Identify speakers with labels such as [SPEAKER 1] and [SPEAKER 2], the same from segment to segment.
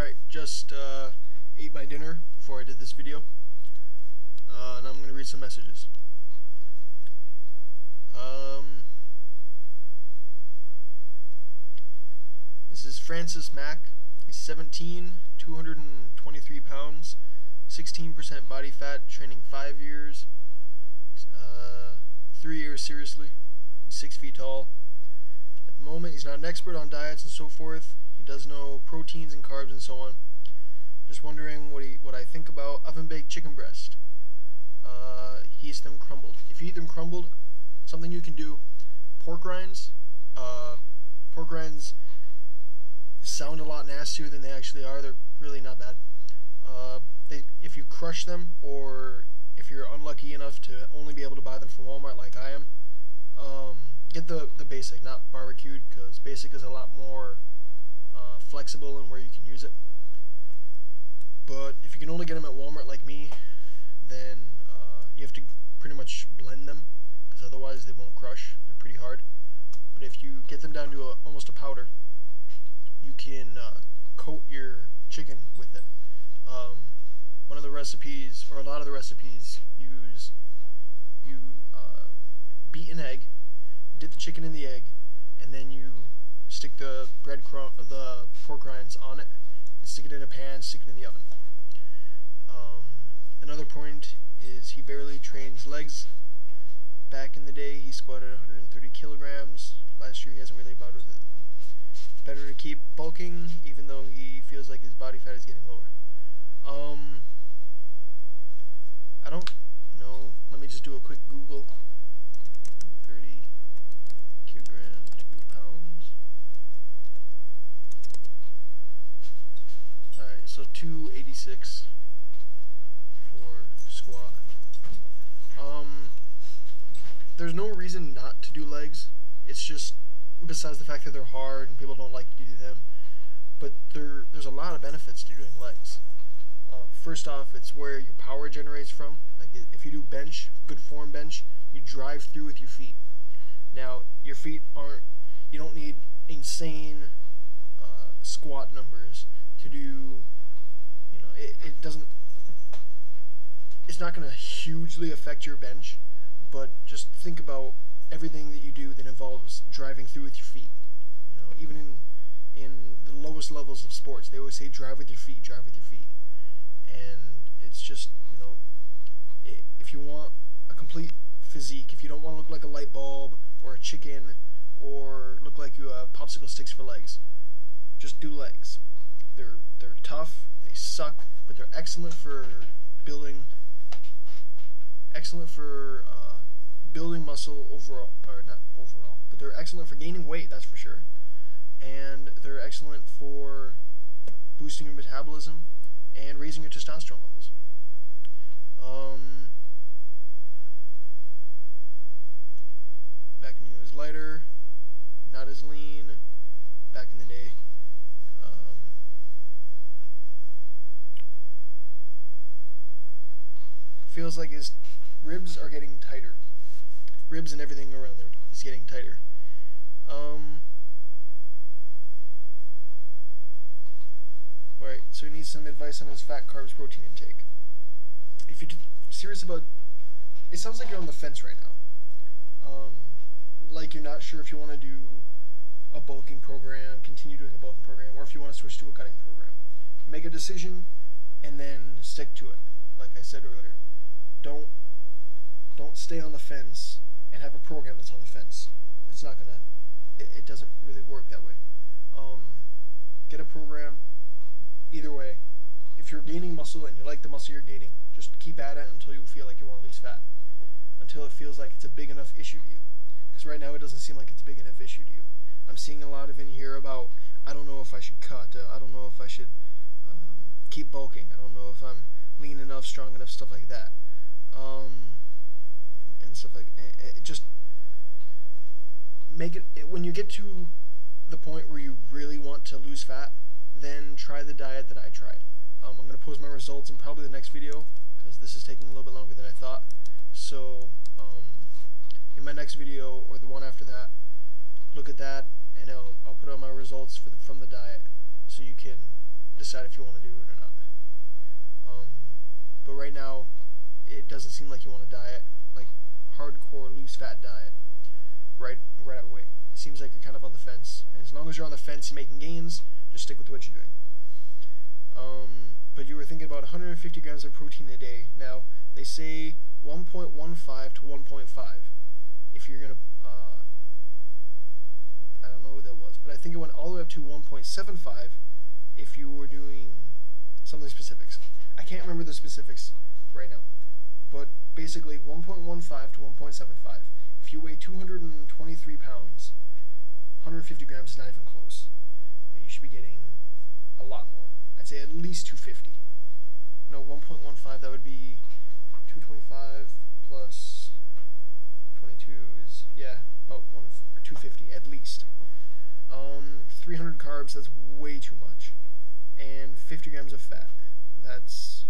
[SPEAKER 1] Alright, just ate my dinner before I did this video, and I'm going to read some messages. This is Francis Mack. He's 17, 223 pounds, 16% body fat, training 5 years, 3 years seriously. He's 6 feet tall. At the moment, he's not an expert on diets and so forth. He does know proteins and carbs and so on. Just wondering what I think about oven-baked chicken breast. He eats them crumbled. If you eat them crumbled, something you can do, pork rinds. Pork rinds sound a lot nastier than they actually are. They're really not bad. If you crush them, or if you're unlucky enough to only be able to buy them from Walmart like I am, get the basic, not barbecued, because basic is a lot more flexible in where you can use it. But if you can only get them at Walmart like me, then you have to pretty much blend them, because otherwise they won't crush. They're pretty hard. But if you get them down to almost a powder, you can coat your chicken with it. One of the recipes, or a lot of the recipes, use you beat an egg, dip the chicken in the egg, and then you stick the pork rinds on it, and stick it in a pan, stick it in the oven. Another point is he barely trains legs. Back in the day, he squatted 130 kilograms. Last year, he hasn't really bothered with it. Better to keep bulking, even though he feels like his body fat is getting lower. I don't know. Let me just do a quick Google. 30 kilograms, 2 pounds. Alright, so 286 for squat. There's no reason not to do legs. It's just, besides the fact that they're hard and people don't like to do them, but there's a lot of benefits to doing legs. First off, it's where your power generates from. Like if you do bench, good form bench, you drive through with your feet. Now your feet you don't need insane squat numbers to do. It's not going to hugely affect your bench, but just think about everything that you do that involves driving through with your feet. Even in the lowest levels of sports, they always say drive with your feet, drive with your feet. And it's just, if you want a complete physique, if you don't want to look like a light bulb or a chicken or look like you have popsicle sticks for legs, just do legs. They're tough, they suck, but they're excellent for building muscle overall, or not overall, but they're excellent for gaining weight, that's for sure. And they're excellent for boosting your metabolism and raising your testosterone levels. Back when he was lighter, not as lean, back in the day. Feels like his ribs are getting tighter. Ribs and everything around there is getting tighter. Right, so he needs some advice on his fat, carbs, protein intake. If you're serious about, it sounds like you're on the fence right now. Like you're not sure if you want to do a bulking program, continue doing a bulking program, or if you want to switch to a cutting program. Make a decision and then stick to it. Like I said earlier, don't stay on the fence and have a program that's on the fence. It's not gonna. It doesn't really work that way. Get a program. Either way, if you're gaining muscle and you like the muscle you're gaining, just keep at it until you feel like you want to lose fat. Until it feels like it's a big enough issue to you. Because right now it doesn't seem like it's a big enough issue to you. I'm seeing a lot of in here about, I don't know if I should cut, I don't know if I should keep bulking, I don't know if I'm lean enough, strong enough, stuff like that. And stuff like just make it, when you get to the point where you really want to lose fat, then try the diet that I tried. I'm going to post my results in probably the next video, because this is taking a little bit longer than I thought. So in my next video, or the one after that, look at that, and I'll put out my results from the diet, so you can decide if you want to do it or not. But right now, it doesn't seem like you want a diet, like hardcore loose fat diet, right away. It seems like you're kind of on the fence, and as long as you're on the fence and making gains, just stick with what you're doing. But you were thinking about 150 grams of protein a day. Now, they say 1.15 to 1.5 if you're gonna, I don't know what that was, but I think it went all the way up to 1.75 if you were doing something specifics. I can't remember the specifics right now, but basically 1.15 to 1.75. If you weigh 223 pounds, 150 grams is not even close. You should be getting a lot more. I'd say at least 250. No, 1.15, that would be 225 plus 22 is, yeah, about 250 at least. 300 carbs, that's way too much. And 50 grams of fat, that's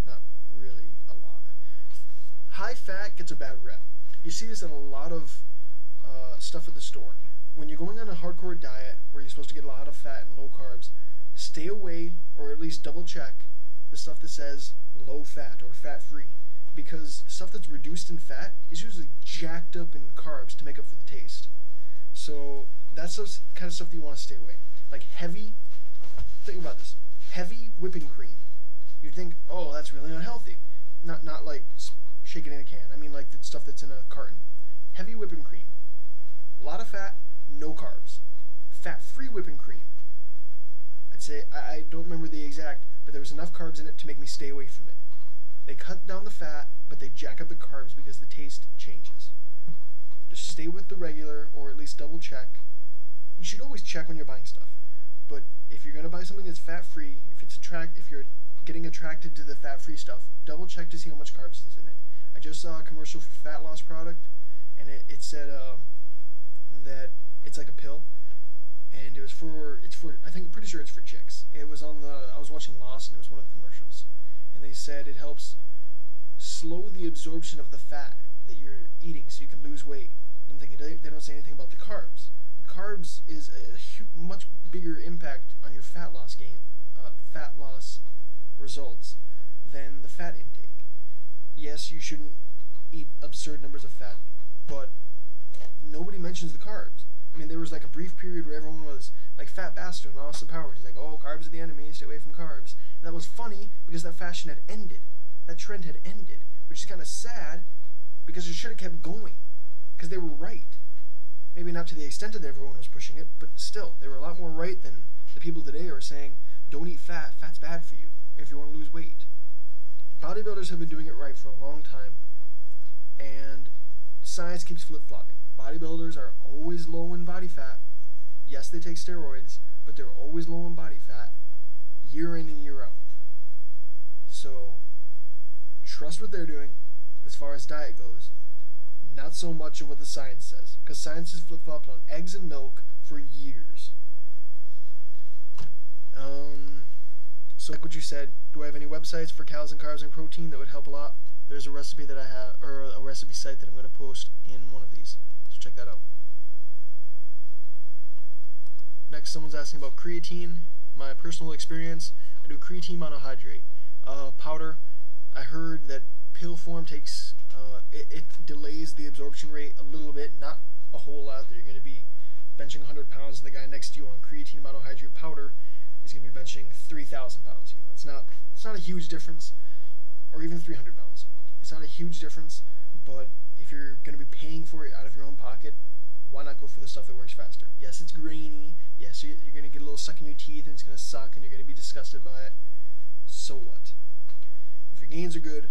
[SPEAKER 1] not really a lot. High fat gets a bad rep. You see this in a lot of stuff at the store. When you're going on a hardcore diet where you're supposed to get a lot of fat and low carbs, stay away, or at least double check the stuff that says low fat or fat free, because stuff that's reduced in fat is usually jacked up in carbs to make up for the taste. So that's the kind of stuff that you want to stay away. Like heavy, think about this, heavy whipping cream. You'd think, oh, that's really unhealthy. Not like shake it in a can. I mean like the stuff that's in a carton. Heavy whipping cream, a lot of fat, no carbs. Fat-free whipping cream, I'd say, I don't remember the exact, but there was enough carbs in it to make me stay away from it. They cut down the fat, but they jack up the carbs because the taste changes. Just stay with the regular, or at least double check. You should always check when you're buying stuff. But if you're gonna buy something that's fat-free, if you're getting attracted to the fat-free stuff, double check to see how much carbs is in it. I just saw a commercial for fat loss product, and it said that it's like a pill, and it's for I think, pretty sure it's for chicks. It was on I was watching Lost, and it was one of the commercials, and they said it helps slow the absorption of the fat that you're eating so you can lose weight. And I'm thinking, they don't say anything about the carbs. Carbs is a much bigger impact on your fat loss results than the fat intake. Yes, you shouldn't eat absurd numbers of fat, but nobody mentions the carbs. I mean, there was like a brief period where everyone was like Fat Bastard and Austin Powers. He's like, oh, carbs are the enemy, stay away from carbs. And that was funny because that fashion had ended. That trend had ended, which is kind of sad because it should have kept going because they were right. Maybe not to the extent that everyone was pushing it, but still, they were a lot more right than the people today who are saying, don't eat fat, fat's bad for you if you want to lose weight. Bodybuilders have been doing it right for a long time, and science keeps flip-flopping. Bodybuilders are always low in body fat. Yes, they take steroids, but they're always low in body fat, year in and year out. So, trust what they're doing as far as diet goes, not so much of what the science says, because science has flip-flopped on eggs and milk for years. So like what you said, do I have any websites for calories and carbs and protein that would help a lot? There's a recipe that I have, or a recipe site that I'm going to post in one of these, so check that out. Next, someone's asking about creatine. My personal experience, I do creatine monohydrate powder. I heard that pill form takes, it delays the absorption rate a little bit, not a whole lot, that you're going to be benching 100 pounds, and the guy next to you on creatine monohydrate powder is going to be benching 3,000 pounds. You know, it's not a huge difference, or even 300 pounds. It's not a huge difference, but if you're going to be paying for it out of your own pocket, why not go for the stuff that works faster? Yes, it's grainy. Yes, you're going to get a little suck in your teeth, and it's going to suck, and you're going to be disgusted by it. So what? If your gains are good,